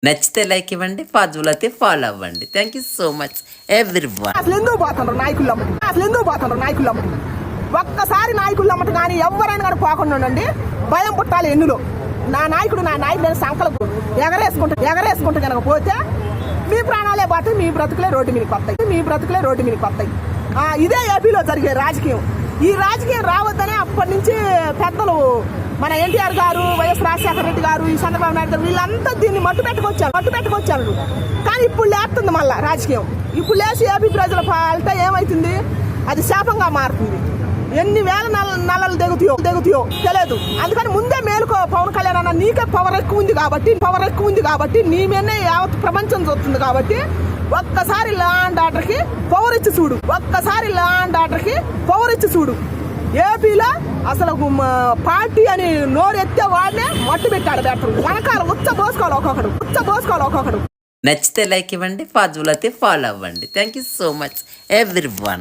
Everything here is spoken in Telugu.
నచ్చితే లైక్ ఇవ్వండి, ఫాజుల్ అయితే ఫాలో అవ్వండి. Thank you so much everyone. అసలు ఎందుకు పోతున్నారు నాయకులు ఒక్కసారి నాయకులు అమ్మట కానీ ఎవరైనా కానీ పోకుండా ఉండండి. భయం పుట్టాలి ఎన్నులో. నా నాయకుడు సంకలు ఎగరేసుకుంటూ కనుక పోతే మీ ప్రాణాలే పోతాయి, మీ బ్రతుకులే రోడ్డు మీదకి వస్తాయి. ఇదే ఏపీలో జరిగే రాజకీయం. ఈ రాజకీయం రావద్దనే అప్పటి నుంచి పెద్దలు మన ఎన్టీఆర్ గారు, వైఎస్ రాజశేఖర రెడ్డి గారు, ఈ చంద్రబాబు నాయుడు గారు వీళ్ళంతా దీన్ని మట్టు పెట్టుకొచ్చారు. కానీ ఇప్పుడు లేస్తుంది మళ్ళా రాజకీయం. ఇప్పుడు లేచి ఏపీ ప్రజల పాలిట ఏమవుతుంది, అది శాపంగా మారుతుంది. ఎన్ని వేల నల్లలు దిగుతాయో తెలియదు. అందుకని ముందే మేలుకో పవన్ కళ్యాణ్ అన్న, నీకే పవర్ ఎక్కువ ఉంది కాబట్టి నీ మీదనే యావత్ ప్రపంచం చూస్తుంది. కాబట్టి ఒక్కసారి లా అండ్ ఆర్డర్కి పవర్ ఇచ్చి చూడు. ఏపీలో అసలు పార్టీ అని నోరెత్తే వాడినే మట్టు పెట్టాడు బెటర్. వెనకాల ఉచ్చ పోసుకోవాలి ఒక్కొక్కడు. నచ్చితే లైక్ ఇవ్వండి, ఫాజుల్ అయితే ఫాలో అవ్వండి. Thank you so much everyone.